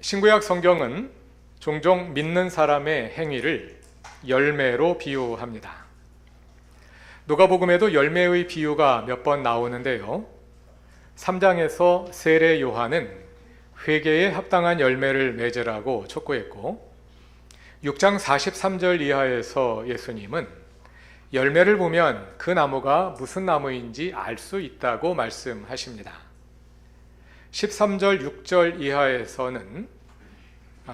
신구약 성경은 종종 믿는 사람의 행위를 열매로 비유합니다. 누가복음에도 열매의 비유가 몇 번 나오는데요. 3장에서 세례 요한은 회개에 합당한 열매를 맺으라고 촉구했고, 6장 43절 이하에서 예수님은 열매를 보면 그 나무가 무슨 나무인지 알 수 있다고 말씀하십니다. 13절 6절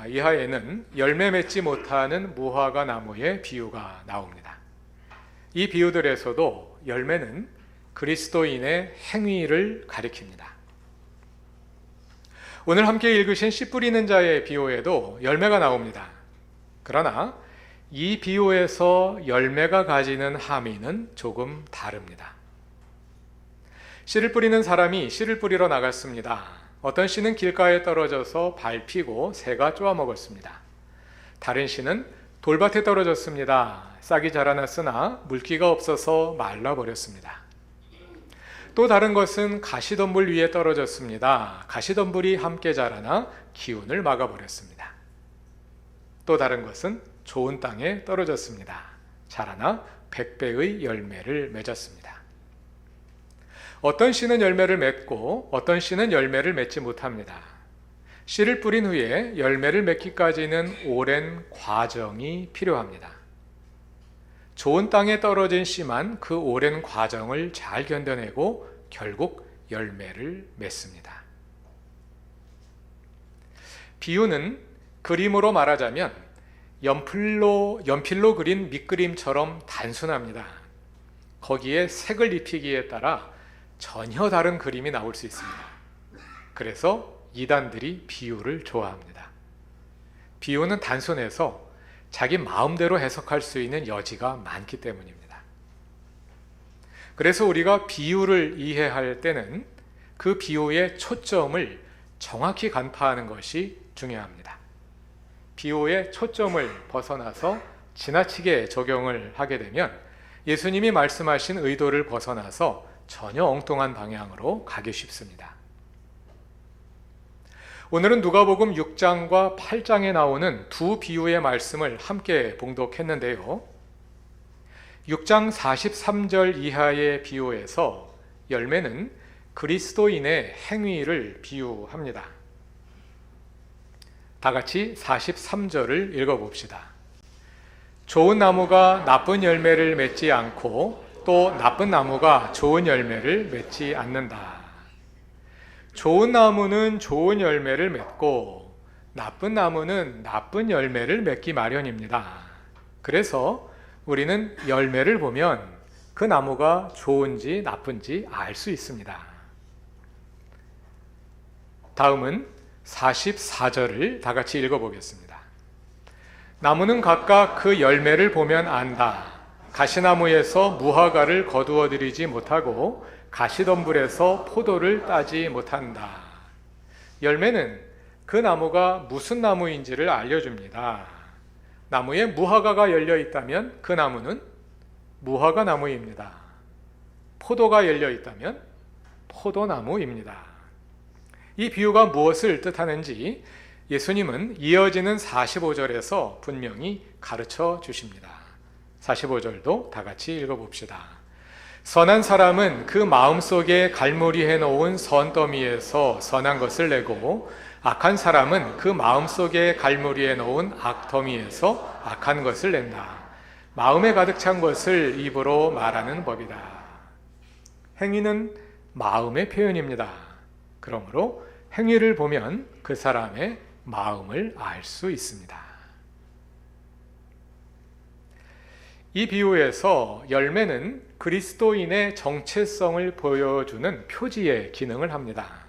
이하에는 열매 맺지 못하는 무화과 나무의 비유가 나옵니다. 이 비유들에서도 열매는 그리스도인의 행위를 가리킵니다. 오늘 함께 읽으신 씨 뿌리는 자의 비유에도 열매가 나옵니다. 그러나 이 비유에서 열매가 가지는 함의는 조금 다릅니다. 씨를 뿌리는 사람이 씨를 뿌리러 나갔습니다. 어떤 씨는 길가에 떨어져서 밟히고 새가 쪼아 먹었습니다. 다른 씨는 돌밭에 떨어졌습니다. 싹이 자라났으나 물기가 없어서 말라버렸습니다. 또 다른 것은 가시덤불 위에 떨어졌습니다. 가시덤불이 함께 자라나 기운을 막아버렸습니다. 또 다른 것은 좋은 땅에 떨어졌습니다. 자라나 100배의 열매를 맺었습니다. 어떤 씨는 열매를 맺고 어떤 씨는 열매를 맺지 못합니다. 씨를 뿌린 후에 열매를 맺기까지는 오랜 과정이 필요합니다. 좋은 땅에 떨어진 씨만 그 오랜 과정을 잘 견뎌내고 결국 열매를 맺습니다. 비유는 그림으로 말하자면 연필로 그린 밑그림처럼 단순합니다. 거기에 색을 입히기에 따라 전혀 다른 그림이 나올 수 있습니다. 그래서 이단들이 비유를 좋아합니다. 비유는 단순해서 자기 마음대로 해석할 수 있는 여지가 많기 때문입니다. 그래서 우리가 비유를 이해할 때는 그 비유의 초점을 정확히 간파하는 것이 중요합니다. 비유의 초점을 벗어나서 지나치게 적용을 하게 되면 예수님이 말씀하신 의도를 벗어나서 전혀 엉뚱한 방향으로 가기 쉽습니다. 오늘은 누가복음 6장과 8장에 나오는 두 비유의 말씀을 함께 봉독했는데요. 6장 43절 이하의 비유에서 열매는 그리스도인의 행위를 비유합니다. 다 같이 43절을 읽어봅시다. 좋은 나무가 나쁜 열매를 맺지 않고 또 나쁜 나무가 좋은 열매를 맺지 않는다. 좋은 나무는 좋은 열매를 맺고 나쁜 나무는 나쁜 열매를 맺기 마련입니다. 그래서 우리는 열매를 보면 그 나무가 좋은지 나쁜지 알 수 있습니다. 다음은 44절을 다 같이 읽어보겠습니다. 나무는 각각 그 열매를 보면 안다. 가시나무에서 무화과를 거두어 들이지 못하고 가시덤불에서 포도를 따지 못한다. 열매는 그 나무가 무슨 나무인지를 알려줍니다. 나무에 무화과가 열려 있다면 그 나무는 무화과 나무입니다. 포도가 열려 있다면 포도나무입니다. 이 비유가 무엇을 뜻하는지 예수님은 이어지는 45절에서 분명히 가르쳐 주십니다. 45절도 다 같이 읽어봅시다. 선한 사람은 그 마음속에 갈무리해 놓은 선더미에서 선한 것을 내고 악한 사람은 그 마음속에 갈무리해 놓은 악더미에서 악한 것을 낸다. 마음에 가득 찬 것을 입으로 말하는 법이다. 행위는 마음의 표현입니다. 그러므로 행위를 보면 그 사람의 마음을 알 수 있습니다. 이 비유에서 열매는 그리스도인의 정체성을 보여주는 표지의 기능을 합니다.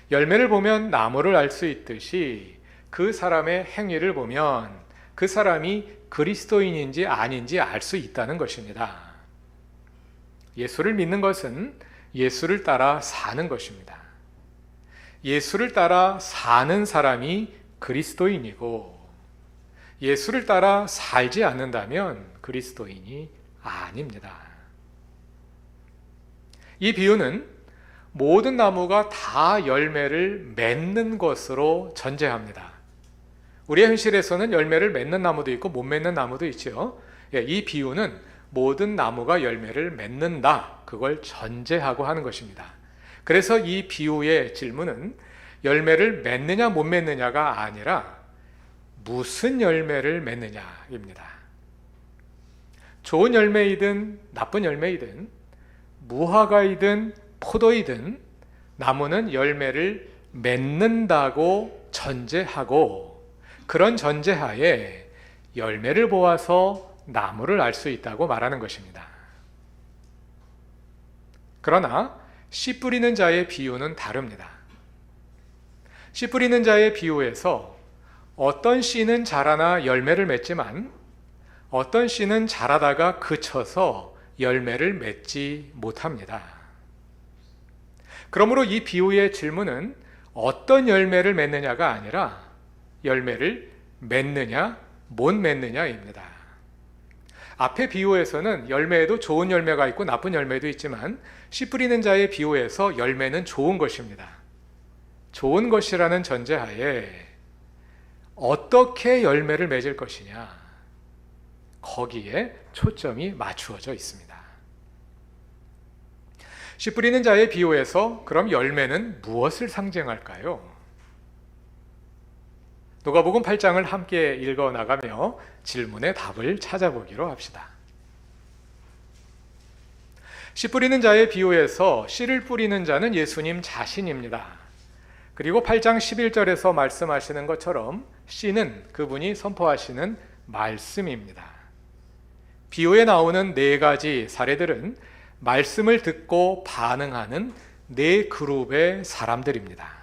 열매를 보면 나무를 알 수 있듯이 그 사람의 행위를 보면 그 사람이 그리스도인인지 아닌지 알 수 있다는 것입니다. 예수를 믿는 것은 예수를 따라 사는 것입니다. 예수를 따라 사는 사람이 그리스도인이고 예수를 따라 살지 않는다면 그리스도인이 아닙니다. 이 비유는 모든 나무가 다 열매를 맺는 것으로 전제합니다. 우리의 현실에서는 열매를 맺는 나무도 있고 못 맺는 나무도 있죠. 이 비유는 모든 나무가 열매를 맺는다, 그걸 전제하고 하는 것입니다. 그래서 이 비유의 질문은 열매를 맺느냐 못 맺느냐가 아니라 무슨 열매를 맺느냐입니다. 좋은 열매이든 나쁜 열매이든 무화과이든 포도이든 나무는 열매를 맺는다고 전제하고, 그런 전제하에 열매를 보아서 나무를 알 수 있다고 말하는 것입니다. 그러나 씨 뿌리는 자의 비유는 다릅니다. 씨 뿌리는 자의 비유에서 어떤 씨는 자라나 열매를 맺지만 어떤 씨는 자라다가 그쳐서 열매를 맺지 못합니다. 그러므로 이 비유의 질문은 어떤 열매를 맺느냐가 아니라 열매를 맺느냐 못 맺느냐입니다. 앞의 비유에서는 열매에도 좋은 열매가 있고 나쁜 열매도 있지만 씨 뿌리는 자의 비유에서 열매는 좋은 것입니다. 좋은 것이라는 전제하에 어떻게 열매를 맺을 것이냐, 거기에 초점이 맞추어져 있습니다. 씨 뿌리는 자의 비유에서 그럼 열매는 무엇을 상징할까요? 누가복음 8장을 함께 읽어 나가며 질문의 답을 찾아보기로 합시다. 씨 뿌리는 자의 비유에서 씨를 뿌리는 자는 예수님 자신입니다. 그리고 8장 11절에서 말씀하시는 것처럼 씨는 그분이 선포하시는 말씀입니다. 비유에 나오는 네 가지 사례들은 말씀을 듣고 반응하는 네 그룹의 사람들입니다.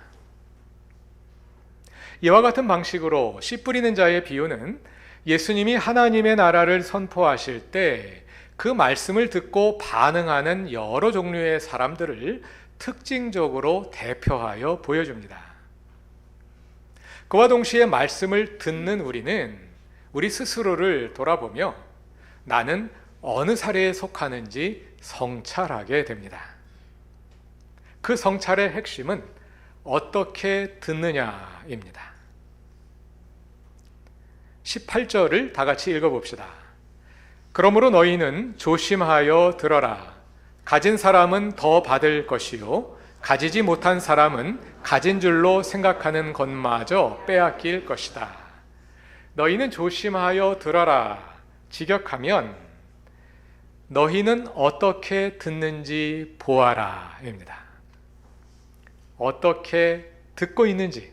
이와 같은 방식으로 씨 뿌리는 자의 비유는 예수님이 하나님의 나라를 선포하실 때 그 말씀을 듣고 반응하는 여러 종류의 사람들을 특징적으로 대표하여 보여줍니다. 그와 동시에 말씀을 듣는 우리는 우리 스스로를 돌아보며 나는 어느 사례에 속하는지 성찰하게 됩니다. 그 성찰의 핵심은 어떻게 듣느냐입니다. 18절을 다 같이 읽어봅시다. 그러므로 너희는 조심하여 들어라. 가진 사람은 더 받을 것이요 가지지 못한 사람은 가진 줄로 생각하는 것마저 빼앗길 것이다. 너희는 조심하여 들어라. 직역하면 너희는 어떻게 듣는지 보아라 입니다. 어떻게 듣고 있는지,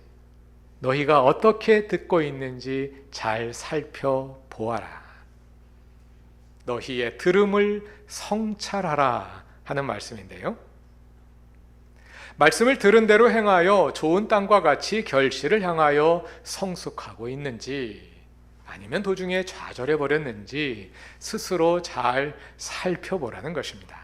너희가 어떻게 듣고 있는지 잘 살펴보아라. 너희의 들음을 성찰하라 하는 말씀인데요. 말씀을 들은 대로 행하여 좋은 땅과 같이 결실을 향하여 성숙하고 있는지, 아니면 도중에 좌절해 버렸는지 스스로 잘 살펴보라는 것입니다.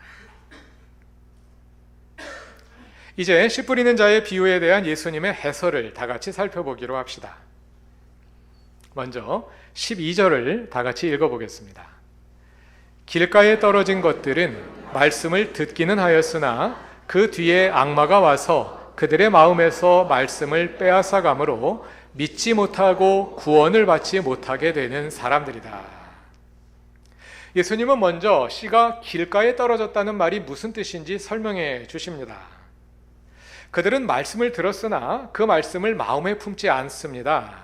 이제 씨 뿌리는 자의 비유에 대한 예수님의 해설을 다 같이 살펴보기로 합시다. 먼저 12절을 다 같이 읽어보겠습니다. 길가에 떨어진 것들은 말씀을 듣기는 하였으나 그 뒤에 악마가 와서 그들의 마음에서 말씀을 빼앗아 가므로 믿지 못하고 구원을 받지 못하게 되는 사람들이다. 예수님은 먼저 씨가 길가에 떨어졌다는 말이 무슨 뜻인지 설명해 주십니다. 그들은 말씀을 들었으나 그 말씀을 마음에 품지 않습니다.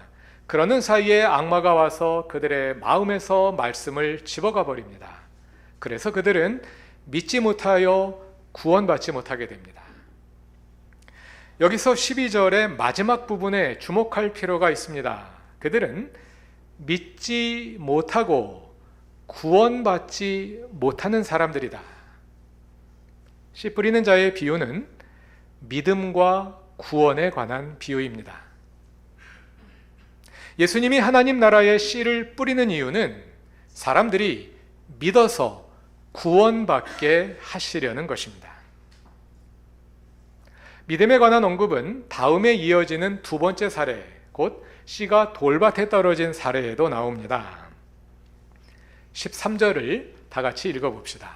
그러는 사이에 악마가 와서 그들의 마음에서 말씀을 집어가 버립니다. 그래서 그들은 믿지 못하여 구원받지 못하게 됩니다. 여기서 12절의 마지막 부분에 주목할 필요가 있습니다. 그들은 믿지 못하고 구원받지 못하는 사람들이다. 씨 뿌리는 자의 비유는 믿음과 구원에 관한 비유입니다. 예수님이 하나님 나라의 씨를 뿌리는 이유는 사람들이 믿어서 구원받게 하시려는 것입니다. 믿음에 관한 언급은 다음에 이어지는 두 번째 사례, 곧 씨가 돌밭에 떨어진 사례에도 나옵니다. 13절을 다 같이 읽어봅시다.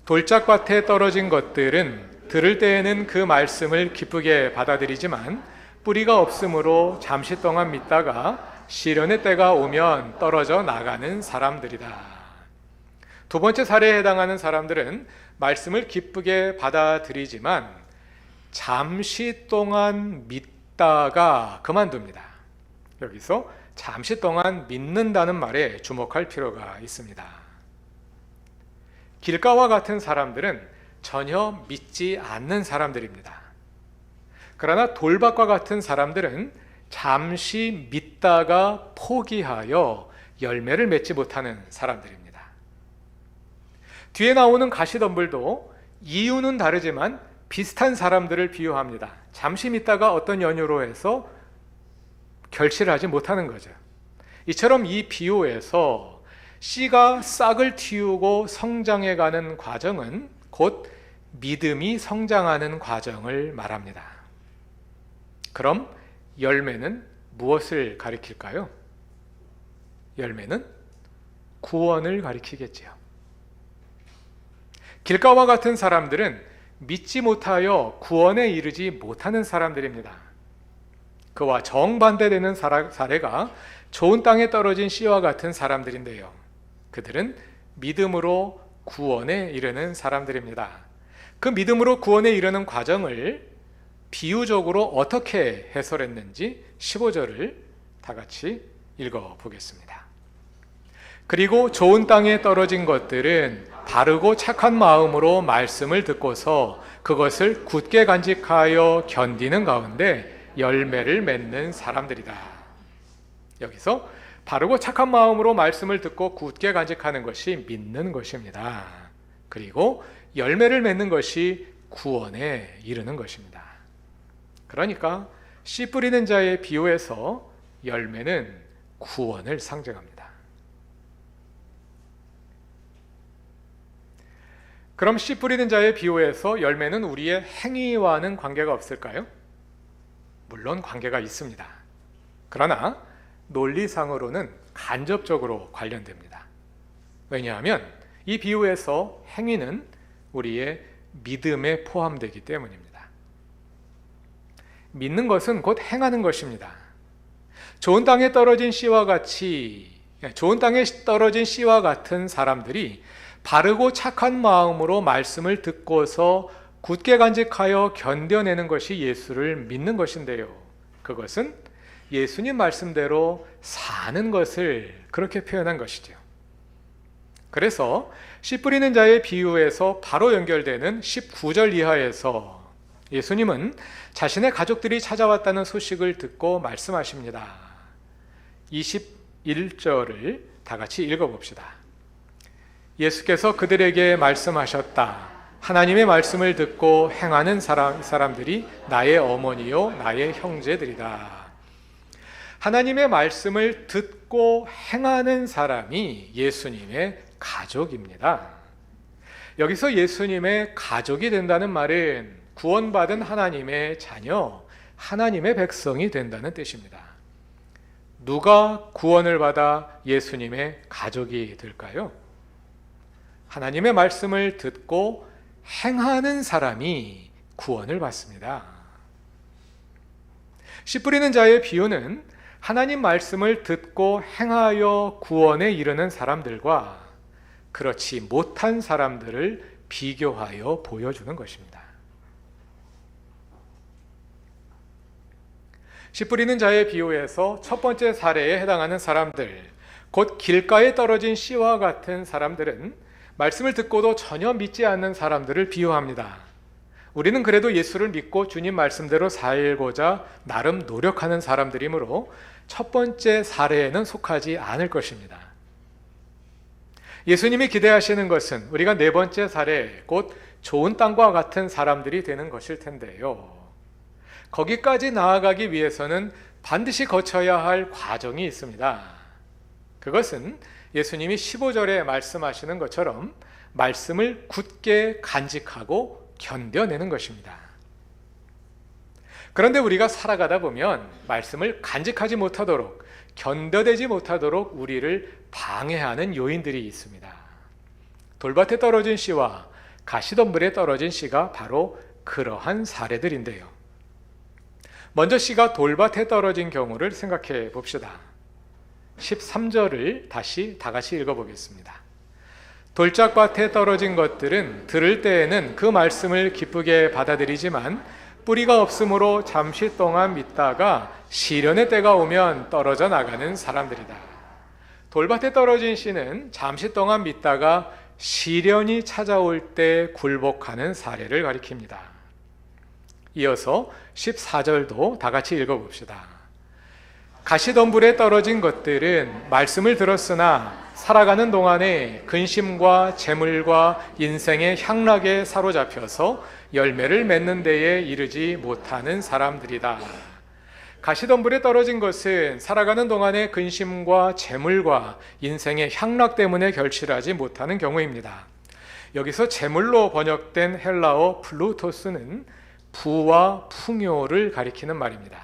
돌짝밭에 떨어진 것들은 들을 때에는 그 말씀을 기쁘게 받아들이지만 뿌리가 없으므로 잠시 동안 믿다가 시련의 때가 오면 떨어져 나가는 사람들이다. 두 번째 사례에 해당하는 사람들은 말씀을 기쁘게 받아들이지만 잠시 동안 믿다가 그만둡니다. 여기서 잠시 동안 믿는다는 말에 주목할 필요가 있습니다. 길가와 같은 사람들은 전혀 믿지 않는 사람들입니다. 그러나 돌밭과 같은 사람들은 잠시 믿다가 포기하여 열매를 맺지 못하는 사람들입니다. 뒤에 나오는 가시덤불도 이유는 다르지만 비슷한 사람들을 비유합니다. 잠시 믿다가 어떤 연유로 해서 결실을 하지 못하는 거죠. 이처럼 이 비유에서 씨가 싹을 틔우고 성장해가는 과정은 곧 믿음이 성장하는 과정을 말합니다. 그럼 열매는 무엇을 가리킬까요? 열매는 구원을 가리키겠지요. 길가와 같은 사람들은 믿지 못하여 구원에 이르지 못하는 사람들입니다. 그와 정반대되는 사례가 좋은 땅에 떨어진 씨와 같은 사람들인데요. 그들은 믿음으로 구원에 이르는 사람들입니다. 그 믿음으로 구원에 이르는 과정을 비유적으로 어떻게 해설했는지 15절을 다 같이 읽어보겠습니다. 그리고 좋은 땅에 떨어진 것들은 바르고 착한 마음으로 말씀을 듣고서 그것을 굳게 간직하여 견디는 가운데 열매를 맺는 사람들이다. 여기서 바르고 착한 마음으로 말씀을 듣고 굳게 간직하는 것이 믿는 것입니다. 그리고 열매를 맺는 것이 구원에 이르는 것입니다. 그러니까 씨 뿌리는 자의 비유에서 열매는 구원을 상징합니다. 그럼 씨 뿌리는 자의 비유에서 열매는 우리의 행위와는 관계가 없을까요? 물론 관계가 있습니다. 그러나 논리상으로는 간접적으로 관련됩니다. 왜냐하면 이 비유에서 행위는 우리의 믿음에 포함되기 때문입니다. 믿는 것은 곧 행하는 것입니다. 좋은 땅에 떨어진 씨와 같은 사람들이 바르고 착한 마음으로 말씀을 듣고서 굳게 간직하여 견뎌내는 것이 예수를 믿는 것인데요. 그것은 예수님 말씀대로 사는 것을 그렇게 표현한 것이죠. 그래서 씨 뿌리는 자의 비유에서 바로 연결되는 19절 이하에서 예수님은 자신의 가족들이 찾아왔다는 소식을 듣고 말씀하십니다. 21절을 다 같이 읽어봅시다. 예수께서 그들에게 말씀하셨다. 하나님의 말씀을 듣고 행하는 사람들이 나의 어머니요 나의 형제들이다. 하나님의 말씀을 듣고 행하는 사람이 예수님의 가족입니다. 여기서 예수님의 가족이 된다는 말은 구원받은 하나님의 자녀, 하나님의 백성이 된다는 뜻입니다. 누가 구원을 받아 예수님의 가족이 될까요? 하나님의 말씀을 듣고 행하는 사람이 구원을 받습니다. 씨 뿌리는 자의 비유는 하나님 말씀을 듣고 행하여 구원에 이르는 사람들과 그렇지 못한 사람들을 비교하여 보여주는 것입니다. 씨 뿌리는 자의 비유에서 첫 번째 사례에 해당하는 사람들, 곧 길가에 떨어진 씨와 같은 사람들은 말씀을 듣고도 전혀 믿지 않는 사람들을 비유합니다. 우리는 그래도 예수를 믿고 주님 말씀대로 살고자 나름 노력하는 사람들이므로 첫 번째 사례에는 속하지 않을 것입니다. 예수님이 기대하시는 것은 우리가 네 번째 사례, 곧 좋은 땅과 같은 사람들이 되는 것일 텐데요. 거기까지 나아가기 위해서는 반드시 거쳐야 할 과정이 있습니다. 그것은 예수님이 15절에 말씀하시는 것처럼 말씀을 굳게 간직하고 견뎌내는 것입니다. 그런데 우리가 살아가다 보면 말씀을 간직하지 못하도록, 견뎌내지 못하도록 우리를 방해하는 요인들이 있습니다. 돌밭에 떨어진 씨와 가시덤불에 떨어진 씨가 바로 그러한 사례들인데요. 먼저 씨가 돌밭에 떨어진 경우를 생각해 봅시다. 13절을 다시 다 같이 읽어보겠습니다. 돌짝밭에 떨어진 것들은 들을 때에는 그 말씀을 기쁘게 받아들이지만 뿌리가 없으므로 잠시 동안 믿다가 시련의 때가 오면 떨어져 나가는 사람들이다. 돌밭에 떨어진 씨는 잠시 동안 믿다가 시련이 찾아올 때 굴복하는 사례를 가리킵니다. 이어서 14절도 다 같이 읽어봅시다. 가시덤불에 떨어진 것들은 말씀을 들었으나 살아가는 동안에 근심과 재물과 인생의 향락에 사로잡혀서 열매를 맺는 데에 이르지 못하는 사람들이다. 가시덤불에 떨어진 것은 살아가는 동안에 근심과 재물과 인생의 향락 때문에 결실하지 못하는 경우입니다. 여기서 재물로 번역된 헬라어 플루토스는 부와 풍요를 가리키는 말입니다.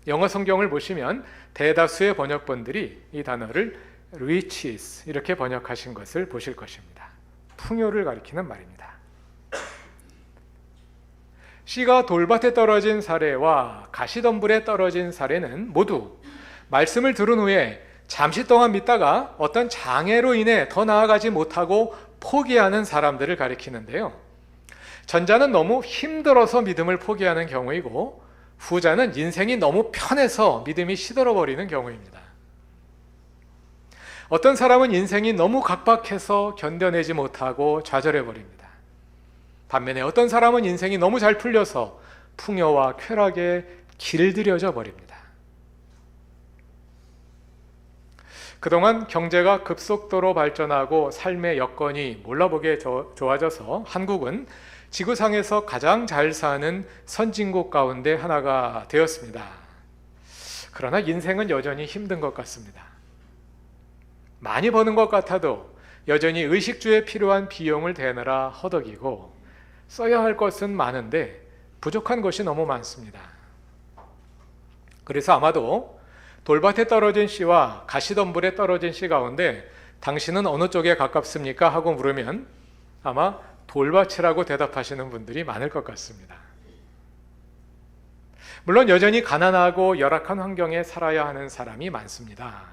영어 성경을 보시면 대다수의 번역본들이 이 단어를 riches 이렇게 번역하신 것을 보실 것입니다. 풍요를 가리키는 말입니다. 씨가 돌밭에 떨어진 사례와 가시덤불에 떨어진 사례는 모두 말씀을 들은 후에 잠시 동안 믿다가 어떤 장애로 인해 더 나아가지 못하고 포기하는 사람들을 가리키는데요. 전자는 너무 힘들어서 믿음을 포기하는 경우이고 후자는 인생이 너무 편해서 믿음이 시들어버리는 경우입니다. 어떤 사람은 인생이 너무 각박해서 견뎌내지 못하고 좌절해버립니다. 반면에 어떤 사람은 인생이 너무 잘 풀려서 풍요와 쾌락에 길들여져 버립니다. 그동안 경제가 급속도로 발전하고 삶의 여건이 몰라보게 좋아져서 한국은 지구상에서 가장 잘 사는 선진국 가운데 하나가 되었습니다. 그러나 인생은 여전히 힘든 것 같습니다. 많이 버는 것 같아도 여전히 의식주에 필요한 비용을 대느라 허덕이고 써야 할 것은 많은데 부족한 것이 너무 많습니다. 그래서 아마도 돌밭에 떨어진 씨와 가시덤불에 떨어진 씨 가운데 당신은 어느 쪽에 가깝습니까? 하고 물으면 아마 돌밭이라고 대답하시는 분들이 많을 것 같습니다. 물론 여전히 가난하고 열악한 환경에 살아야 하는 사람이 많습니다.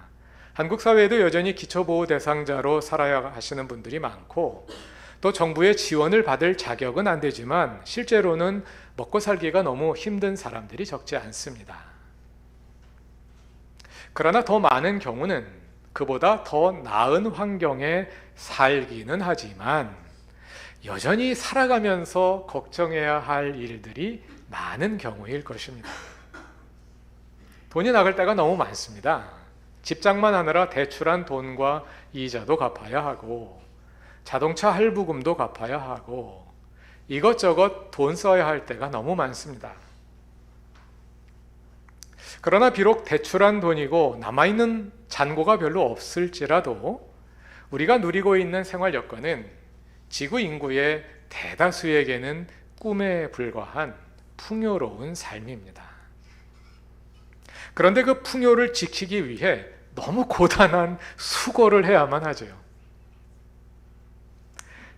한국 사회에도 여전히 기초보호 대상자로 살아야 하시는 분들이 많고 또 정부의 지원을 받을 자격은 안 되지만 실제로는 먹고 살기가 너무 힘든 사람들이 적지 않습니다. 그러나 더 많은 경우는 그보다 더 나은 환경에 살기는 하지만 여전히 살아가면서 걱정해야 할 일들이 많은 경우일 것입니다. 돈이 나갈 때가 너무 많습니다. 집장만 하느라 대출한 돈과 이자도 갚아야 하고 자동차 할부금도 갚아야 하고 이것저것 돈 써야 할 때가 너무 많습니다. 그러나 비록 대출한 돈이고 남아있는 잔고가 별로 없을지라도 우리가 누리고 있는 생활 여건은 지구 인구의 대다수에게는 꿈에 불과한 풍요로운 삶입니다. 그런데 그 풍요를 지키기 위해 너무 고단한 수고를 해야만 하죠.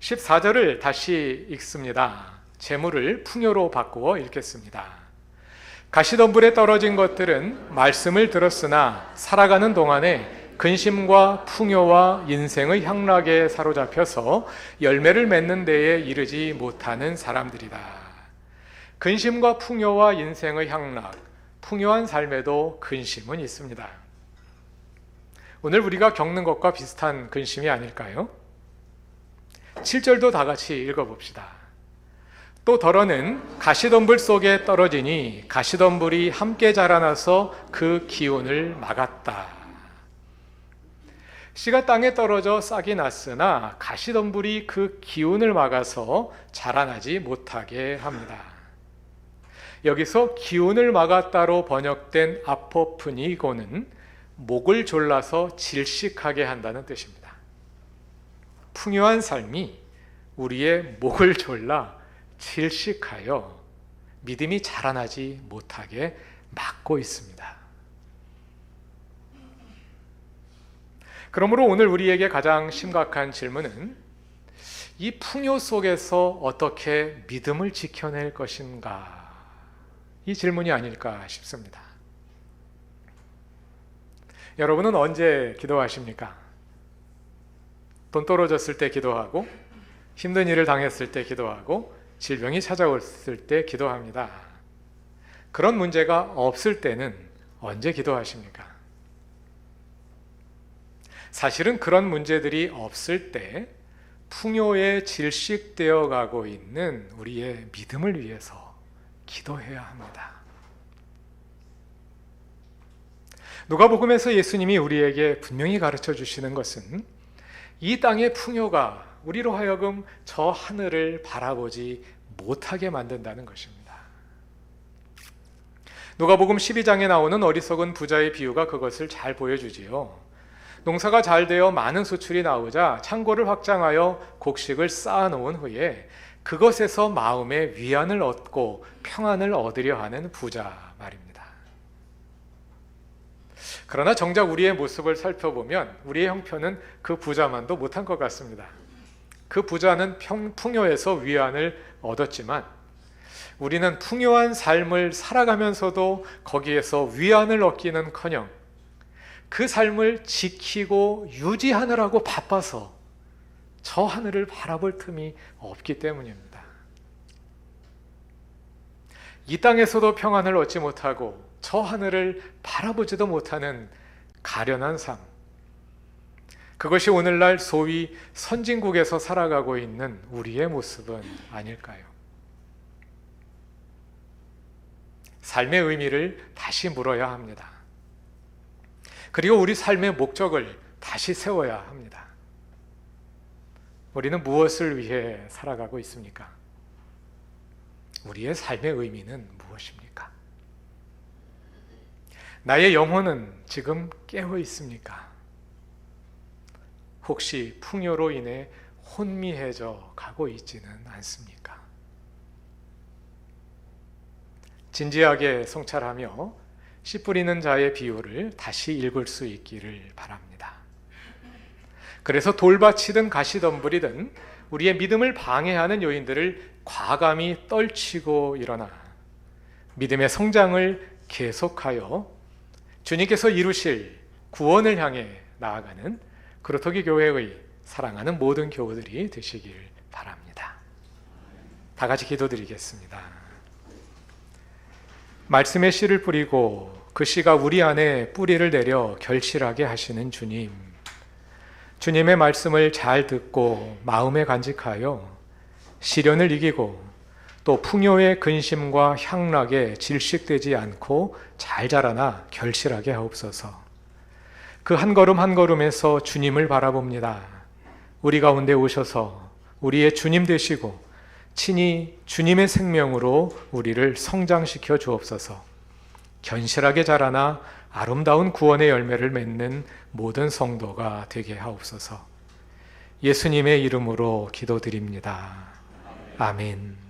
14절을 다시 읽습니다. 재물을 풍요로 바꾸어 읽겠습니다. 가시덤불에 떨어진 것들은 말씀을 들었으나 살아가는 동안에 근심과 풍요와 인생의 향락에 사로잡혀서 열매를 맺는 데에 이르지 못하는 사람들이다. 근심과 풍요와 인생의 향락, 풍요한 삶에도 근심은 있습니다. 오늘 우리가 겪는 것과 비슷한 근심이 아닐까요? 7절도 다 같이 읽어봅시다. 또 더러는 가시덤불 속에 떨어지니 가시덤불이 함께 자라나서 그 기운을 막았다. 씨가 땅에 떨어져 싹이 났으나 가시덤불이 그 기운을 막아서 자라나지 못하게 합니다. 여기서 기운을 막았다로 번역된 아포프니고는 목을 졸라서 질식하게 한다는 뜻입니다. 풍요한 삶이 우리의 목을 졸라 질식하여 믿음이 자라나지 못하게 막고 있습니다. 그러므로 오늘 우리에게 가장 심각한 질문은 이 풍요 속에서 어떻게 믿음을 지켜낼 것인가? 이 질문이 아닐까 싶습니다. 여러분은 언제 기도하십니까? 돈 떨어졌을 때 기도하고, 힘든 일을 당했을 때 기도하고, 질병이 찾아왔을 때 기도합니다. 그런 문제가 없을 때는 언제 기도하십니까? 사실은 그런 문제들이 없을 때 풍요에 질식되어 가고 있는 우리의 믿음을 위해서 기도해야 합니다. 누가복음에서 예수님이 우리에게 분명히 가르쳐 주시는 것은 이 땅의 풍요가 우리로 하여금 저 하늘을 바라보지 못하게 만든다는 것입니다. 누가복음 12장에 나오는 어리석은 부자의 비유가 그것을 잘 보여주지요. 농사가 잘 되어 많은 수출이 나오자 창고를 확장하여 곡식을 쌓아놓은 후에 그것에서 마음의 위안을 얻고 평안을 얻으려 하는 부자 말입니다. 그러나 정작 우리의 모습을 살펴보면 우리의 형편은 그 부자만도 못한 것 같습니다. 그 부자는 풍요에서 위안을 얻었지만 우리는 풍요한 삶을 살아가면서도 거기에서 위안을 얻기는커녕 그 삶을 지키고 유지하느라고 바빠서 저 하늘을 바라볼 틈이 없기 때문입니다. 이 땅에서도 평안을 얻지 못하고 저 하늘을 바라보지도 못하는 가련한 삶, 그것이 오늘날 소위 선진국에서 살아가고 있는 우리의 모습은 아닐까요? 삶의 의미를 다시 물어야 합니다. 그리고 우리 삶의 목적을 다시 세워야 합니다. 우리는 무엇을 위해 살아가고 있습니까? 우리의 삶의 의미는 무엇입니까? 나의 영혼은 지금 깨어 있습니까? 혹시 풍요로 인해 혼미해져 가고 있지는 않습니까? 진지하게 성찰하며 씨 뿌리는 자의 비유를 다시 읽을 수 있기를 바랍니다. 그래서 돌밭이든 가시덤불이든 우리의 믿음을 방해하는 요인들을 과감히 떨치고 일어나 믿음의 성장을 계속하여 주님께서 이루실 구원을 향해 나아가는 그루터기 교회의 사랑하는 모든 교우들이 되시길 바랍니다. 다 같이 기도드리겠습니다. 말씀의 씨를 뿌리고 그 씨가 우리 안에 뿌리를 내려 결실하게 하시는 주님, 주님의 말씀을 잘 듣고 마음에 간직하여 시련을 이기고 또 풍요의 근심과 향락에 질식되지 않고 잘 자라나 결실하게 하옵소서. 그 한 걸음 한 걸음에서 주님을 바라봅니다. 우리 가운데 오셔서 우리의 주님 되시고 친히 주님의 생명으로 우리를 성장시켜 주옵소서. 견실하게 자라나 아름다운 구원의 열매를 맺는 모든 성도가 되게 하옵소서. 예수님의 이름으로 기도드립니다. 아멘.